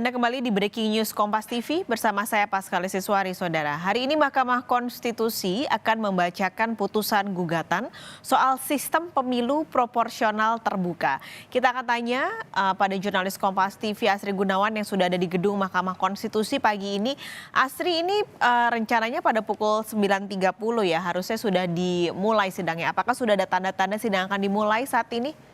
Anda kembali di Breaking News Kompas TV bersama saya Paskalis Siswari, Saudara. Hari ini Mahkamah Konstitusi akan membacakan putusan gugatan soal sistem pemilu proporsional terbuka. Kita akan tanya pada jurnalis Kompas TV Asri Gunawan yang sudah ada di gedung Mahkamah Konstitusi pagi ini. Asri, ini rencananya pada pukul 9.30 ya, harusnya sudah dimulai sidangnya. Apakah sudah ada tanda-tanda sidang akan dimulai saat ini?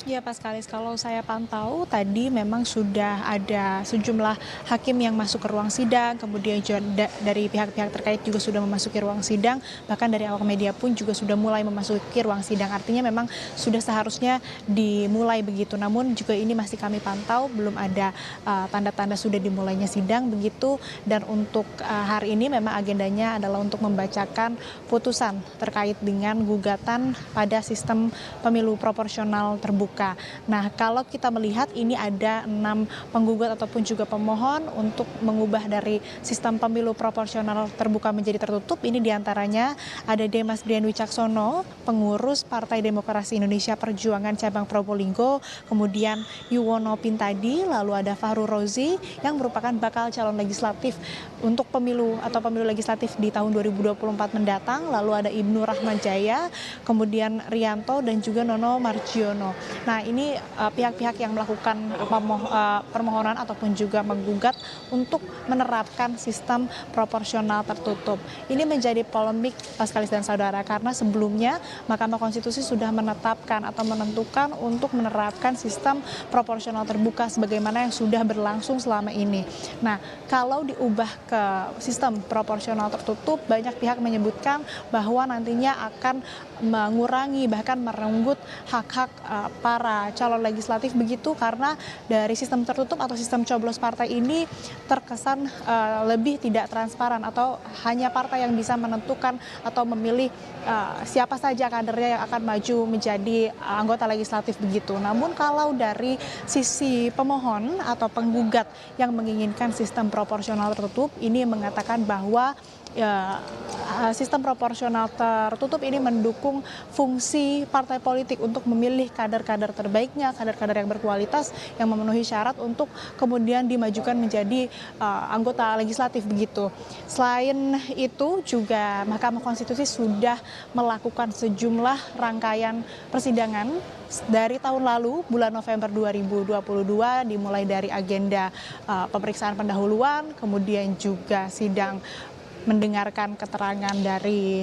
Ya, Paskalis, kalau saya pantau tadi memang sudah ada sejumlah hakim yang masuk ke ruang sidang, kemudian juga dari pihak-pihak terkait juga sudah memasuki ruang sidang, bahkan dari awak media pun juga sudah mulai memasuki ruang sidang. Artinya memang sudah seharusnya dimulai begitu. Namun juga ini masih kami pantau, belum ada tanda-tanda sudah dimulainya sidang begitu. Dan untuk hari ini memang agendanya adalah untuk membacakan putusan terkait dengan gugatan pada sistem pemilu proporsional terbuka. Nah, kalau kita melihat ini ada 6 penggugat ataupun juga pemohon untuk mengubah dari sistem pemilu proporsional terbuka menjadi tertutup. Ini diantaranya ada Demas Brian Wicaksono, pengurus Partai Demokrasi Indonesia Perjuangan cabang Probolinggo, kemudian Yuwono Pintadi, lalu ada Fahru Rozi yang merupakan bakal calon legislatif untuk pemilu atau pemilu legislatif di tahun 2024 mendatang, lalu ada Ibnu Rahman Jaya, kemudian Rianto dan juga Nono Margiono. Nah, ini pihak-pihak yang melakukan permohonan ataupun juga menggugat untuk menerapkan sistem proporsional tertutup. Ini menjadi polemik, Paskalis dan Saudara, karena sebelumnya Mahkamah Konstitusi sudah menetapkan atau menentukan untuk menerapkan sistem proporsional terbuka sebagaimana yang sudah berlangsung selama ini. Nah, kalau diubah ke sistem proporsional tertutup, banyak pihak menyebutkan bahwa nantinya akan mengurangi bahkan merenggut hak-hak para calon legislatif begitu, karena dari sistem tertutup atau sistem coblos partai ini terkesan lebih tidak transparan atau hanya partai yang bisa menentukan atau memilih siapa saja kadernya yang akan maju menjadi anggota legislatif begitu. Namun kalau dari sisi pemohon atau penggugat yang menginginkan sistem proporsional tertutup ini mengatakan bahwa sistem proporsional tertutup ini mendukung fungsi partai politik untuk memilih kader-kader terbaiknya, kader-kader yang berkualitas yang memenuhi syarat untuk kemudian dimajukan menjadi anggota legislatif begitu. Selain itu juga Mahkamah Konstitusi sudah melakukan sejumlah rangkaian persidangan dari tahun lalu bulan November 2022, dimulai dari agenda pemeriksaan pendahuluan, kemudian juga sidang mendengarkan keterangan dari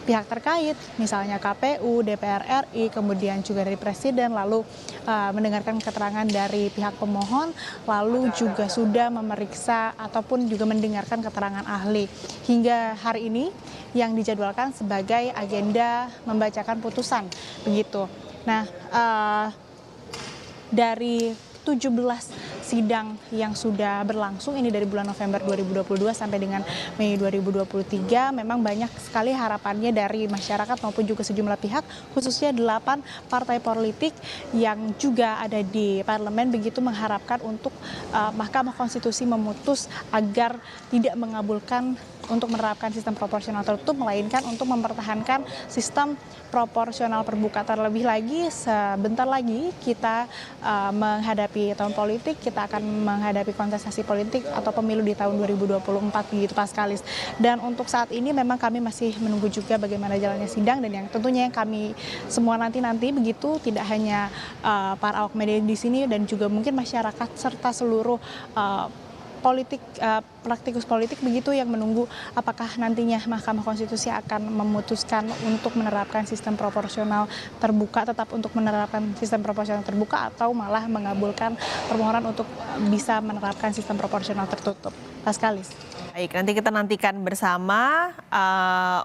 pihak terkait, misalnya KPU, DPR RI, kemudian juga dari Presiden, lalu mendengarkan keterangan dari pihak pemohon, lalu juga sudah memeriksa ataupun juga mendengarkan keterangan ahli. Hingga hari ini yang dijadwalkan sebagai agenda membacakan putusan, begitu. Nah, dari 17 sidang yang sudah berlangsung ini dari bulan November 2022 sampai dengan Mei 2023, memang banyak sekali harapannya dari masyarakat maupun juga sejumlah pihak, khususnya 8 partai politik yang juga ada di parlemen begitu mengharapkan untuk Mahkamah Konstitusi memutus agar tidak mengabulkan untuk menerapkan sistem proporsional tertutup, melainkan untuk mempertahankan sistem proporsional terbuka. Terlebih lagi sebentar lagi kita menghadapi tahun politik, kita akan menghadapi kontestasi politik atau pemilu di tahun 2024 begitu, Paskalis. Dan untuk saat ini memang kami masih menunggu juga bagaimana jalannya sidang, dan yang tentunya yang kami semua nanti begitu, tidak hanya para awak media di sini dan juga mungkin masyarakat serta seluruh praktikus politik begitu yang menunggu apakah nantinya Mahkamah Konstitusi akan memutuskan untuk menerapkan sistem proporsional terbuka, tetap untuk menerapkan sistem proporsional terbuka, atau malah mengabulkan permohonan untuk bisa menerapkan sistem proporsional tertutup. Paskalis. Baik, nanti kita nantikan bersama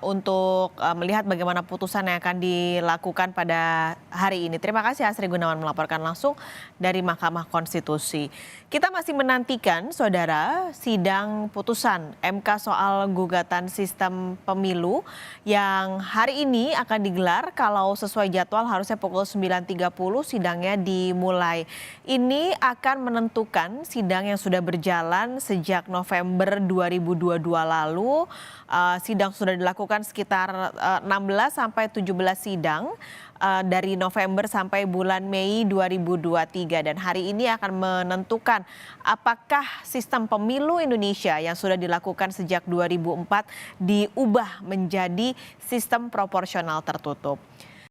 untuk melihat bagaimana putusan yang akan dilakukan pada hari ini. Terima kasih Asri Gunawan melaporkan langsung dari Mahkamah Konstitusi. Kita masih menantikan, Saudara, sidang putusan MK soal gugatan sistem pemilu yang hari ini akan digelar. Kalau sesuai jadwal harusnya pukul 9.30 sidangnya dimulai. Ini akan menentukan sidang yang sudah berjalan sejak November 2022 2022 lalu. Sidang sudah dilakukan sekitar 16 sampai 17 sidang dari November sampai bulan Mei 2023, dan hari ini akan menentukan apakah sistem pemilu Indonesia yang sudah dilakukan sejak 2004 diubah menjadi sistem proporsional tertutup.